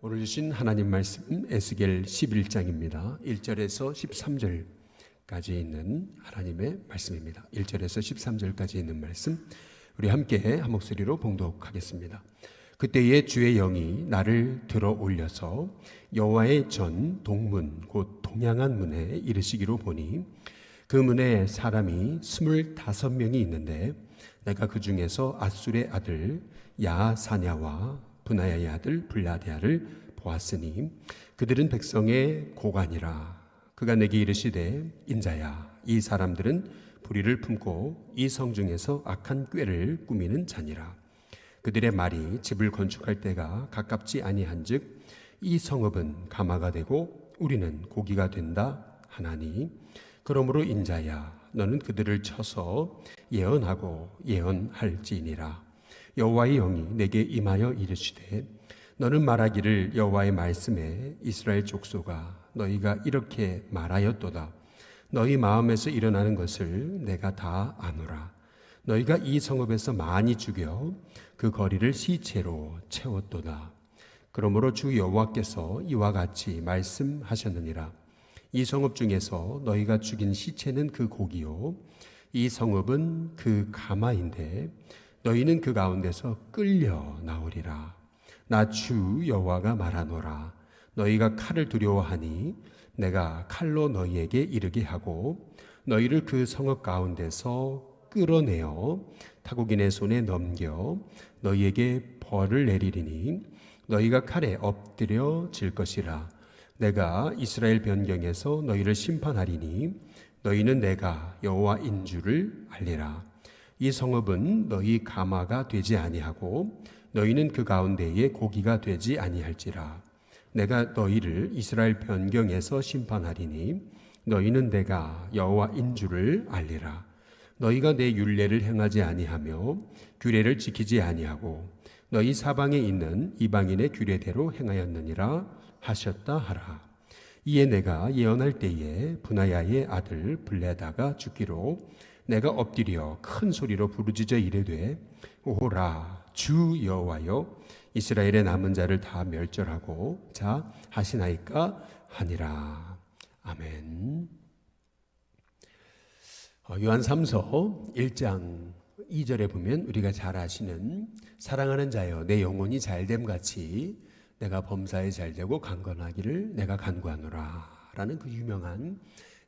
오늘 주신 하나님 말씀 에스겔 11장입니다. 1절에서 13절까지 있는 하나님의 말씀입니다. 1절에서 13절까지 있는 말씀 우리 함께 한 목소리로 봉독하겠습니다. 그때에 주의 영이 나를 들어 올려서 여호와의 전 동문 곧 동양한 문에 이르시기로 보니 그 문에 사람이 25명이 있는데 내가 그 중에서 아술의 아들 야사냐와 분하야의 아들 블라데아를 보았으니 그들은 백성의 고관이라. 그가 내게 이르시되 인자야, 이 사람들은 불의를 품고 이 성중에서 악한 꾀를 꾸미는 자니라. 그들의 말이 집을 건축할 때가 가깝지 아니한즉 이 성읍은 가마가 되고 우리는 고기가 된다 하나니, 그러므로 인자야, 너는 그들을 쳐서 예언하고 예언할지니라. 여호와의 영이 내게 임하여 이르시되 너는 말하기를 여호와의 말씀에 이스라엘 족속아, 너희가 이렇게 말하였도다. 너희 마음에서 일어나는 것을 내가 다 아노라. 너희가 이 성읍에서 많이 죽여 그 거리를 시체로 채웠도다. 그러므로 주 여호와께서 이와 같이 말씀하셨느니라. 이 성읍 중에서 너희가 죽인 시체는 그 고기요, 이 성읍은 그 가마인데 너희는 그 가운데서 끌려 나오리라. 나 주 여호와가 말하노라. 너희가 칼을 두려워하니 내가 칼로 너희에게 이르게 하고 너희를 그 성읍 가운데서 끌어내어 타국인의 손에 넘겨 너희에게 벌을 내리리니 너희가 칼에 엎드려 질 것이라. 내가 이스라엘 변경에서 너희를 심판하리니 너희는 내가 여호와인 줄을 알리라. 이 성읍은 너희 가마가 되지 아니하고 너희는 그 가운데에 고기가 되지 아니할지라. 내가 너희를 이스라엘 변경에서 심판하리니 너희는 내가 여호와인 줄을 알리라. 너희가 내 율례를 행하지 아니하며 규례를 지키지 아니하고 너희 사방에 있는 이방인의 규례대로 행하였느니라 하셨다 하라. 이에 내가 예언할 때에 분하야의 아들 블레다가 죽기로 내가 엎드려 큰 소리로 부르짖어 이르되 오라 주 여호와여, 이스라엘의 남은 자를 다 멸절하고 자 하시나이까 하니라. 아멘. 요한 3서 1장 2절에 보면 우리가 잘 아시는 사랑하는 자여 내 영혼이 잘됨 같이 내가 범사에 잘되고 강건하기를 내가 간구하노라 라는 그 유명한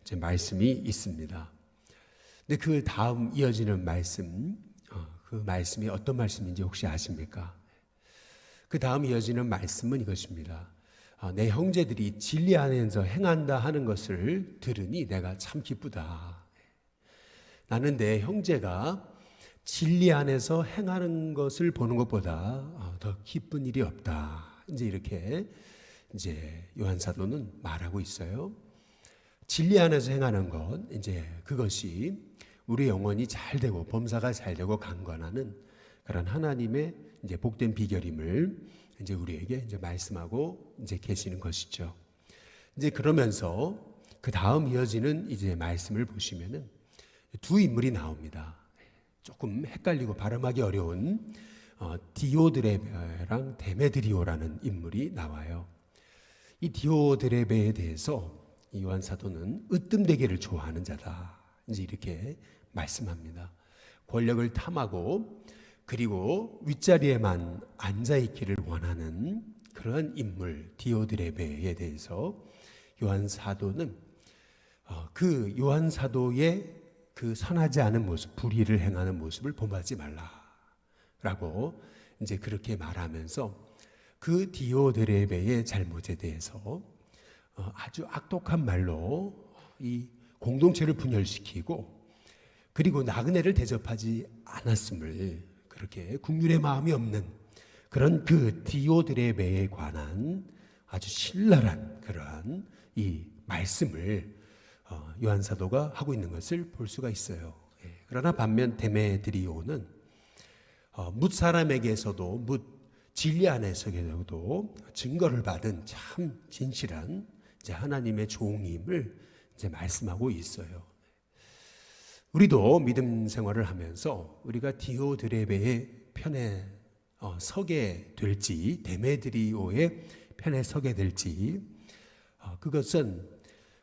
이제 말씀이 있습니다. 근데 그 다음 이어지는 말씀, 그 말씀이 어떤 말씀인지 혹시 아십니까? 그 다음 이어지는 말씀은 이것입니다. 내 형제들이 진리 안에서 행한다 하는 것을 들으니 내가 참 기쁘다. 나는 내 형제가 진리 안에서 행하는 것을 보는 것보다 더 기쁜 일이 없다. 이제 이렇게 이제 요한 사도는 말하고 있어요. 진리 안에서 행하는 것, 이제 그것이 우리 영혼이 잘 되고 범사가 잘 되고 강건하는 그런 하나님의 이제 복된 비결임을 이제 우리에게 이제 말씀하고 이제 계시는 것이죠. 이제 그러면서 그 다음 이어지는 이제 말씀을 보시면은 두 인물이 나옵니다. 조금 헷갈리고 발음하기 어려운 디오드레베랑 데메드리오라는 인물이 나와요. 이 디오드레베에 대해서 요한 사도는 으뜸되기를 좋아하는 자다. 이제 이렇게 말씀합니다. 권력을 탐하고 그리고 윗자리에만 앉아있기를 원하는 그런 인물 디오드레베에 대해서 요한 사도는 그 요한 사도의 그 선하지 않은 모습, 불의를 행하는 모습을 본받지 말라라고 이제 그렇게 말하면서 그 디오드레베의 잘못에 대해서 아주 악독한 말로 이 공동체를 분열시키고 그리고 나그네를 대접하지 않았음을 그렇게 국률의 마음이 없는 그런 그 디오드레베에 관한 아주 신랄한 그런 이 말씀을 요한 사도가 하고 있는 것을 볼 수가 있어요. 그러나 반면 데메드리오는 뭇 사람에게서도 뭇 진리 안에서도 증거를 받은 참 진실한 이제 하나님의 종임을 이제 말씀하고 있어요. 우리도 믿음 생활을 하면서 우리가 디오드레베의 편에 서게 될지, 데메드리오의 편에 서게 될지, 그것은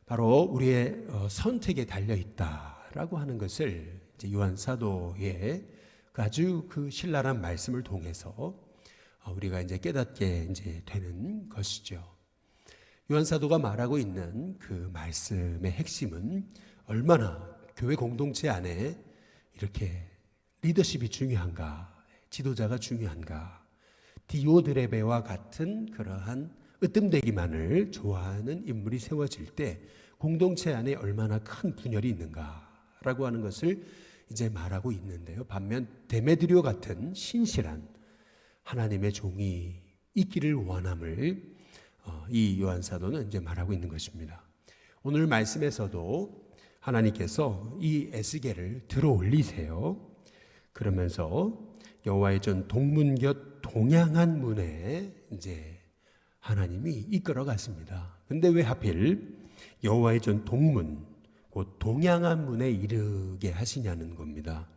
바로 우리의 선택에 달려 있다라고 하는 것을 이제 요한 사도의 아주 그 신랄한 말씀을 통해서 우리가 이제 깨닫게 이제 되는 것이죠. 요한 사도가 말하고 있는 그 말씀의 핵심은 얼마나 교회 공동체 안에 이렇게 리더십이 중요한가, 지도자가 중요한가, 디오드레베와 같은 그러한 으뜸되기만을 좋아하는 인물이 세워질 때 공동체 안에 얼마나 큰 분열이 있는가라고 하는 것을 이제 말하고 있는데요. 반면 데메드리오 같은 신실한 하나님의 종이 있기를 원함을 이 요한 사도는 이제 말하고 있는 것입니다. 오늘 말씀에서도 하나님께서 이 에스겔을 들어 올리세요. 그러면서 여호와의 전 동문 곁 동양한 문에 이제 하나님이 이끌어 갔습니다. 근데 왜 하필 여호와의 전 동문, 곧 동양한 문에 이르게 하시냐는 겁니다.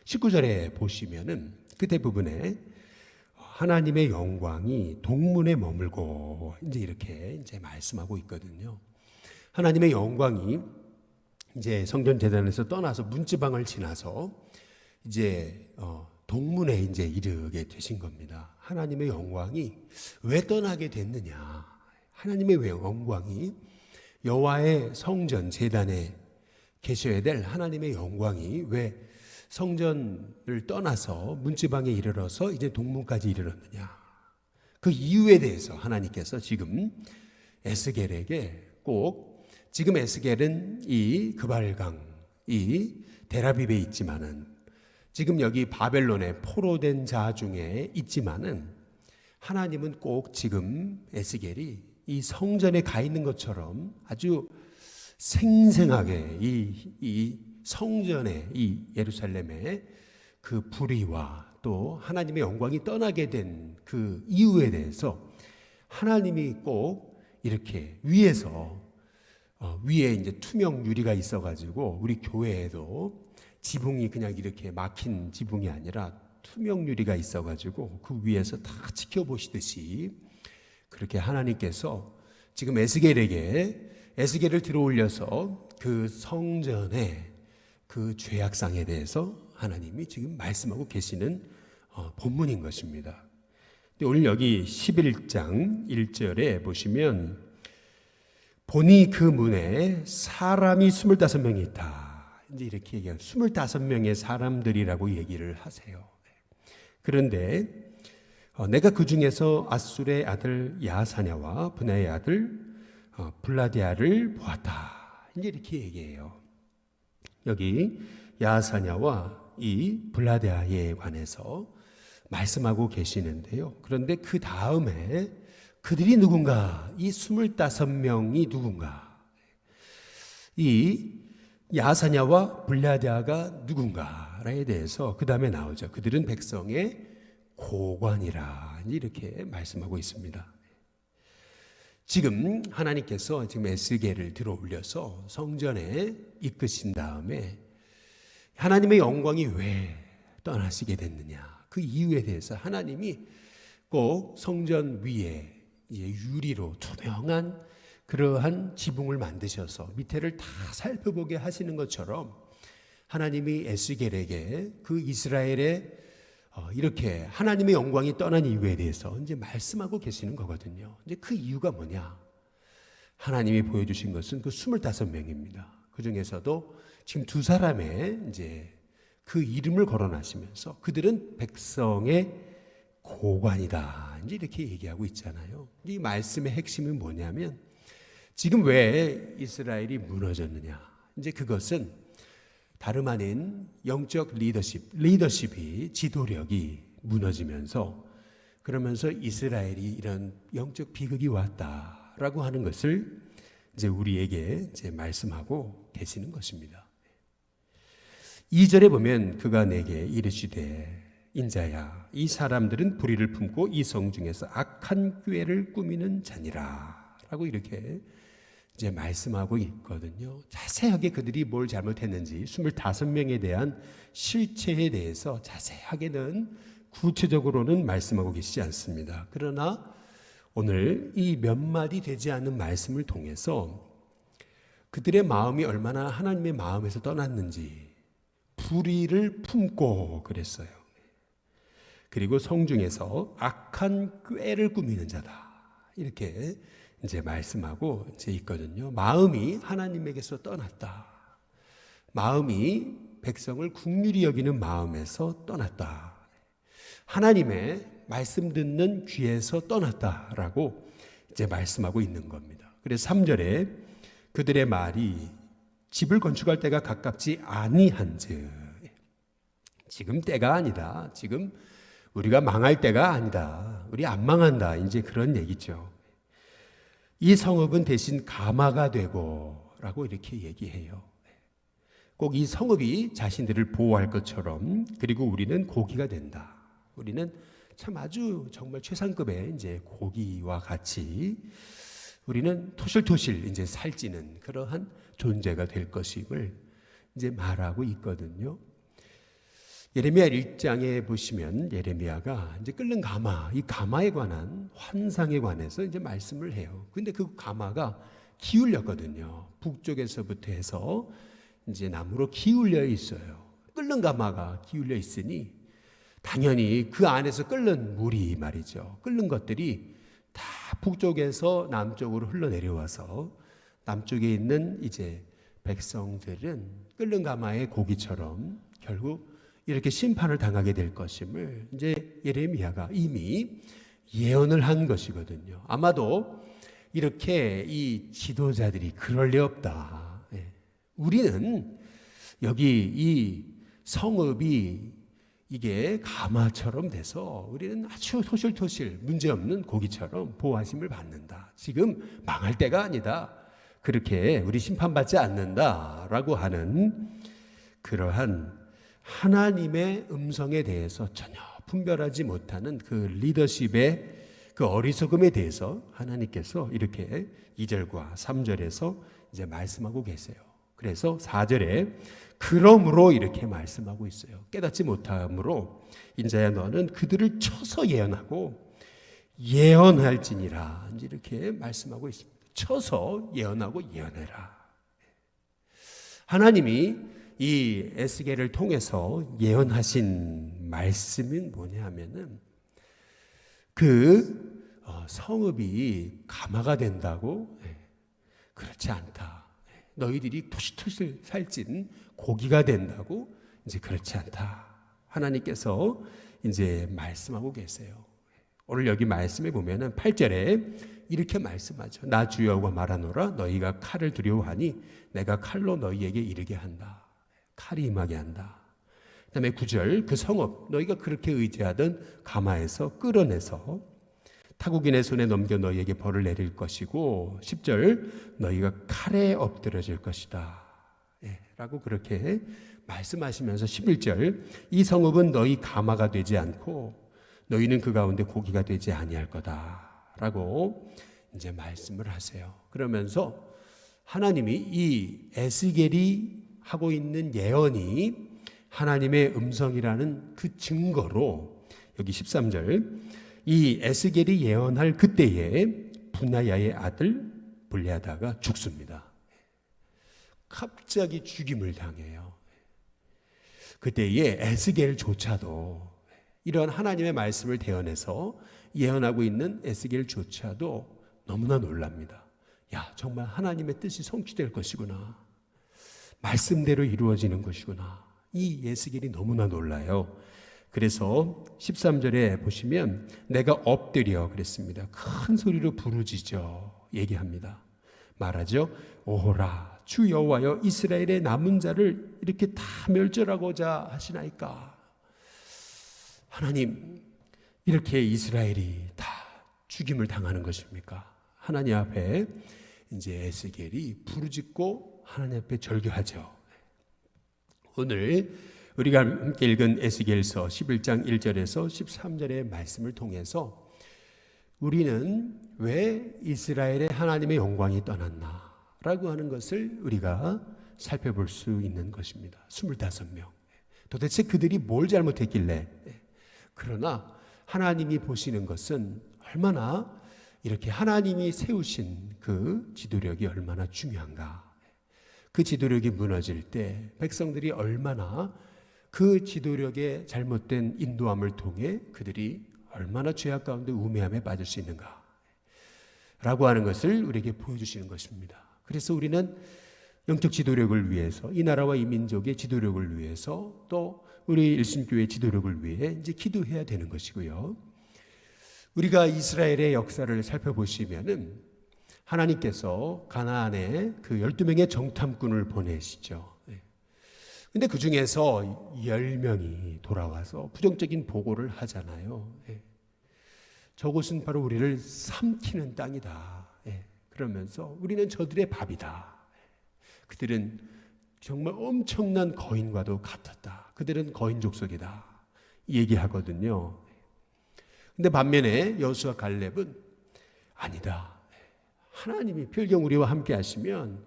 19절에 보시면은 그 대부분에 하나님의 영광이 동문에 머물고 이제 이렇게 이제 말씀하고 있거든요. 하나님의 영광이 이제 성전 대단에서 떠나서 문지방을 지나서 이제 동문에 이제 이르게 되신 겁니다. 하나님의 영광이 왜 떠나게 됐느냐? 하나님의 영광이 여호와의 성전 제단에 계셔야 될 하나님의 영광이 왜 성전을 떠나서 문지방에 이르러서 이제 동문까지 이르렀느냐? 그 이유에 대해서 하나님께서 지금 에스겔에게 꼭, 지금 에스겔은 이 그발강, 이 데라빕에 있지만은, 지금 여기 바벨론에 포로된 자 중에 있지만은, 하나님은 꼭 지금 에스겔이 이 성전에 가 있는 것처럼 아주 생생하게 이 성전에, 이 예루살렘의 그 불의와 또 하나님의 영광이 떠나게 된 그 이유에 대해서 하나님이 꼭 이렇게 위에서 위에 이제 투명 유리가 있어가지고 우리 교회에도 지붕이 그냥 이렇게 막힌 지붕이 아니라 투명 유리가 있어가지고 그 위에서 다 지켜보시듯이 그렇게 하나님께서 지금 에스겔을 들어올려서 그 성전의 그 죄악상에 대해서 하나님이 지금 말씀하고 계시는 본문인 것입니다. 근데 오늘 여기 11장 1절에 보시면 보니 그 문에 사람이 25명이 있다. 이제 이렇게 얘기해요. 25명의 사람들이라고 얘기를 하세요. 그런데 내가 그 중에서 아술의 아들 야사냐와 분야의 아들 블라디아를 보았다. 이제 이렇게 얘기해요. 여기 야사냐와 이 블라디아에 관해서 말씀하고 계시는데요. 그런데 그 다음에 그들이 누군가, 이 25명이 누군가, 이 야사냐와 블라디아가 누군가에 대해서 그 다음에 나오죠. 그들은 백성의 고관이라 이렇게 말씀하고 있습니다. 지금 하나님께서 지금 에스겔을 들어 올려서 성전에 이끄신 다음에 하나님의 영광이 왜 떠나시게 됐느냐, 그 이유에 대해서 하나님이 꼭 성전 위에 이제 유리로 투명한 그러한 지붕을 만드셔서 밑에를 다 살펴보게 하시는 것처럼 하나님이 에스겔에게 그 이스라엘의 이렇게 하나님의 영광이 떠난 이유에 대해서 이제 말씀하고 계시는 거거든요. 이제 그 이유가 뭐냐? 하나님이 보여주신 것은 그 25명입니다. 그 중에서도 지금 두 사람의 이제 그 이름을 거론하시면서 그들은 백성의 고관이다. 이제 이렇게 얘기하고 있잖아요. 이 말씀의 핵심은 뭐냐면 지금 왜 이스라엘이 무너졌느냐? 이제 그것은 다름 아닌 영적 리더십이, 지도력이 무너지면서 그러면서 이스라엘이 이런 영적 비극이 왔다라고 하는 것을 이제 우리에게 이제 말씀하고 계시는 것입니다. 2절에 보면 그가 내게 이르시되 인자야, 이 사람들은 불의를 품고 이 성 중에서 악한 꾀를 꾸미는 자니라 라고 이렇게 이제 말씀하고 있거든요. 자세하게 그들이 뭘 잘못했는지 25명에 대한 실체에 대해서 자세하게는 구체적으로는 말씀하고 계시지 않습니다. 그러나 오늘 이 몇 마디 되지 않은 말씀을 통해서 그들의 마음이 얼마나 하나님의 마음에서 떠났는지 불의를 품고 그랬어요. 그리고 성중에서 악한 꾀를 꾸미는 자다. 이렇게 이제 말씀하고 이제 있거든요. 마음이 하나님에게서 떠났다. 마음이 백성을 긍휼히 여기는 마음에서 떠났다. 하나님의 말씀 듣는 귀에서 떠났다라고 이제 말씀하고 있는 겁니다. 그래서 3절에 그들의 말이 집을 건축할 때가 가깝지 아니한즉, 지금 때가 아니다. 지금 우리가 망할 때가 아니다. 우리 안 망한다. 이제 그런 얘기죠. 이 성읍은 대신 가마가 되고 라고 이렇게 얘기해요. 꼭 이 성읍이 자신들을 보호할 것처럼, 그리고 우리는 고기가 된다. 우리는 참 아주 정말 최상급의 이제 고기와 같이 우리는 토실토실 이제 살찌는 그러한 존재가 될 것임을 이제 말하고 있거든요. 예레미야 1장에 보시면 예레미야가 이제 끓는 가마, 이 가마에 관한 환상에 관해서 이제 말씀을 해요. 근데 그 가마가 기울였거든요. 북쪽에서부터 해서 이제 남으로 기울여 있어요. 끓는 가마가 기울여 있으니 당연히 그 안에서 끓는 물이 말이죠. 끓는 것들이 다 북쪽에서 남쪽으로 흘러내려와서 남쪽에 있는 이제 백성들은 끓는 가마의 고기처럼 결국 이렇게 심판을 당하게 될 것임을 이제 예레미야가 이미 예언을 한 것이거든요. 아마도 이렇게 이 지도자들이 그럴 리 없다. 우리는 여기 이 성읍이 이게 가마처럼 돼서 우리는 아주 토실토실 문제없는 고기처럼 보호하심을 받는다. 지금 망할 때가 아니다. 그렇게 우리 심판받지 않는다라고 하는 그러한 하나님의 음성에 대해서 전혀 분별하지 못하는 그 리더십의 그 어리석음에 대해서 하나님께서 이렇게 2절과 3절에서 이제 말씀하고 계세요. 그래서 4절에 그러므로 이렇게 말씀하고 있어요. 깨닫지 못함으로 인자야 너는 그들을 쳐서 예언하고 예언할지니라 이렇게 말씀하고 있습니다. 쳐서 예언하고 예언해라. 하나님이 이 에스겔을 통해서 예언하신 말씀은 뭐냐 하면은 그 성읍이 가마가 된다고? 그렇지 않다. 너희들이 토실토실 살찐 고기가 된다고? 이제 그렇지 않다. 하나님께서 이제 말씀하고 계세요. 오늘 여기 말씀에 보면은 8절에 이렇게 말씀하죠. 나 주여가 말하노라 너희가 칼을 두려워하니 내가 칼로 너희에게 이르게 한다. 칼이 임하게 한다. 그 다음에 9절 그 성읍 너희가 그렇게 의지하던 가마에서 끌어내서 타국인의 손에 넘겨 너희에게 벌을 내릴 것이고 10절 너희가 칼에 엎드려질 것이다. 라고 그렇게 말씀하시면서 11절 이 성읍은 너희 가마가 되지 않고 너희는 그 가운데 고기가 되지 아니할 거다. 라고 이제 말씀을 하세요. 그러면서 하나님이 이 에스겔이 하고 있는 예언이 하나님의 음성이라는 그 증거로 여기 13절 이 에스겔이 예언할 그때에 분하야의 아들 블레하다가 죽습니다. 갑자기 죽임을 당해요. 그때에 에스겔조차도 이런 하나님의 말씀을 대언해서 예언하고 있는 에스겔조차도 너무나 놀랍니다. 야, 정말 하나님의 뜻이 성취될 것이구나. 말씀대로 이루어지는 것이구나. 이 에스겔이 너무나 놀라요. 그래서 13절에 보시면 내가 엎드려 그랬습니다. 큰 소리로 부르짖어 얘기합니다. 말하죠. 오호라 주 여호와여 이스라엘의 남은 자를 이렇게 다 멸절하고자 하시나이까. 하나님 이렇게 이스라엘이 다 죽임을 당하는 것입니까? 하나님 앞에 이제 에스겔이 부르짖고 하나님 앞에 절규하죠. 오늘 우리가 함께 읽은 에스겔서 11장 1절에서 13절의 말씀을 통해서 우리는 왜 이스라엘의 하나님의 영광이 떠났나 라고 하는 것을 우리가 살펴볼 수 있는 것입니다. 25명. 도대체 그들이 뭘 잘못했길래 그러나 하나님이 보시는 것은 얼마나 이렇게 하나님이 세우신 그 지도력이 얼마나 중요한가. 그 지도력이 무너질 때 백성들이 얼마나 그 지도력의 잘못된 인도함을 통해 그들이 얼마나 죄악 가운데 우매함에 빠질 수 있는가 라고 하는 것을 우리에게 보여주시는 것입니다. 그래서 우리는 영적 지도력을 위해서, 이 나라와 이 민족의 지도력을 위해서, 또 우리 일신교회의 지도력을 위해 이제 기도해야 되는 것이고요. 우리가 이스라엘의 역사를 살펴보시면은 하나님께서 가나안에 그 12명의 정탐꾼을 보내시죠. 근데 그 중에서 10명이 돌아와서 부정적인 보고를 하잖아요. 저곳은 바로 우리를 삼키는 땅이다. 그러면서 우리는 저들의 밥이다. 그들은 정말 엄청난 거인과도 같았다. 그들은 거인 족속이다. 얘기하거든요. 근데 반면에 여호수아 갈렙은 아니다. 하나님이 필경 우리와 함께 하시면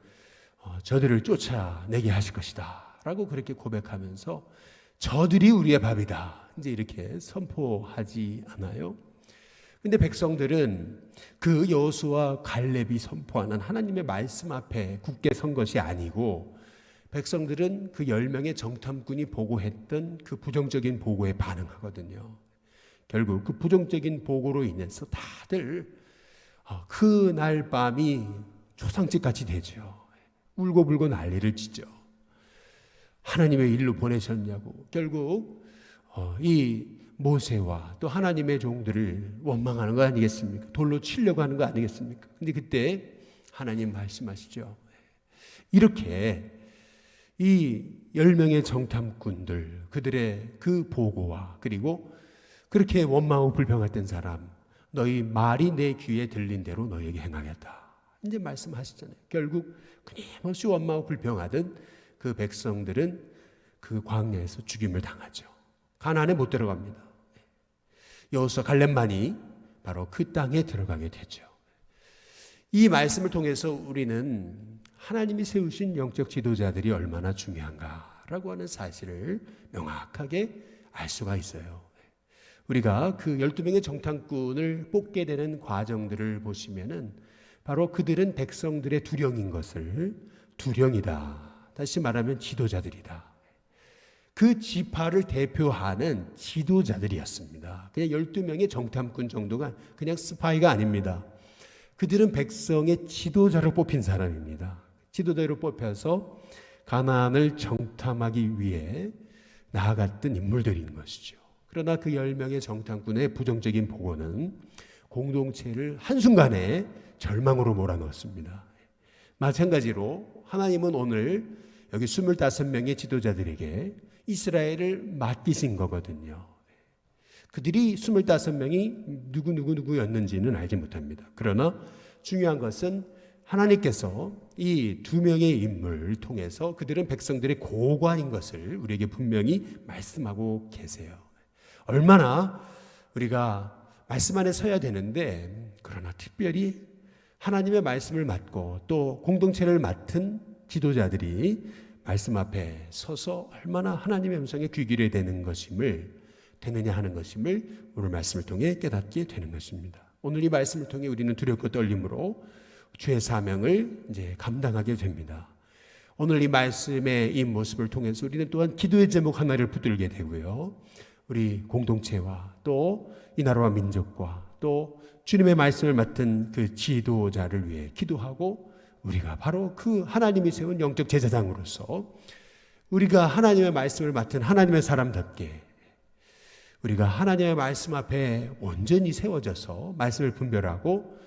저들을 쫓아내게 하실 것이다 라고 그렇게 고백하면서 저들이 우리의 밥이다 이제 이렇게 선포하지 않아요? 근데 백성들은 그 여호수아 갈렙이 선포하는 하나님의 말씀 앞에 굳게 선 것이 아니고 백성들은 그 10명의 정탐꾼이 보고했던 그 부정적인 보고에 반응하거든요. 결국 그 부정적인 보고로 인해서 다들 그날 밤이 초상집같이 되죠. 울고불고 난리를 치죠. 하나님의 일로 보내셨냐고. 결국 이 모세와 또 하나님의 종들을 원망하는 거 아니겠습니까? 돌로 치려고 하는 거 아니겠습니까? 근데 그때 하나님 말씀하시죠. 이렇게 이 10명의 정탐꾼들, 그들의 그 보고와 그리고 그렇게 원망하고 불평했던 사람, 너희 말이 내 귀에 들린 대로 너에게 행하겠다. 이제 말씀하시잖아요. 결국 끊임없이 원망하고 불평하던 그 백성들은 그 광야에서 죽임을 당하죠. 가나안에 못 들어갑니다. 여호수아 갈렙만이 바로 그 땅에 들어가게 되죠. 이 말씀을 통해서 우리는 하나님이 세우신 영적 지도자들이 얼마나 중요한가라고 하는 사실을 명확하게 알 수가 있어요. 우리가 그 12명의 정탐꾼을 뽑게 되는 과정들을 보시면은 바로 그들은 백성들의 두령인 것을, 두령이다. 다시 말하면 지도자들이다. 그 지파를 대표하는 지도자들이었습니다. 그냥 12명의 정탐꾼 정도가 그냥 스파이가 아닙니다. 그들은 백성의 지도자로 뽑힌 사람입니다. 지도자로 뽑혀서 가나안을 정탐하기 위해 나아갔던 인물들인 것이죠. 그러나 그 10명의 정탐꾼의 부정적인 보고는 공동체를 한순간에 절망으로 몰아넣었습니다. 마찬가지로 하나님은 오늘 여기 25명의 지도자들에게 이스라엘을 맡기신 거거든요. 그들이 25명이 누구였는지는 알지 못합니다. 그러나 중요한 것은 하나님께서 이 2명의 인물을 통해서 그들은 백성들의 고관인 것을 우리에게 분명히 말씀하고 계세요. 얼마나 우리가 말씀 안에 서야 되는데, 그러나 특별히 하나님의 말씀을 맡고 또 공동체를 맡은 지도자들이 말씀 앞에 서서 얼마나 하나님의 음성에 귀 기울여야 되느냐 하는 것임을 오늘 말씀을 통해 깨닫게 되는 것입니다. 오늘 이 말씀을 통해 우리는 두렵고 떨림으로 주의 사명을 이제 감당하게 됩니다. 오늘 이 말씀의 이 모습을 통해서 우리는 또한 기도의 제목 하나를 붙들게 되고요. 우리 공동체와 또 이 나라와 민족과 또 주님의 말씀을 맡은 그 지도자를 위해 기도하고 우리가 바로 그 하나님이 세운 영적 제사장으로서 우리가 하나님의 말씀을 맡은 하나님의 사람답게 우리가 하나님의 말씀 앞에 온전히 세워져서 말씀을 분별하고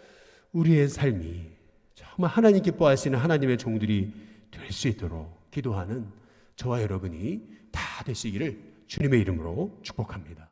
우리의 삶이 정말 하나님 기뻐하시는 하나님의 종들이 될 수 있도록 기도하는 저와 여러분이 다 되시기를 주님의 이름으로 축복합니다.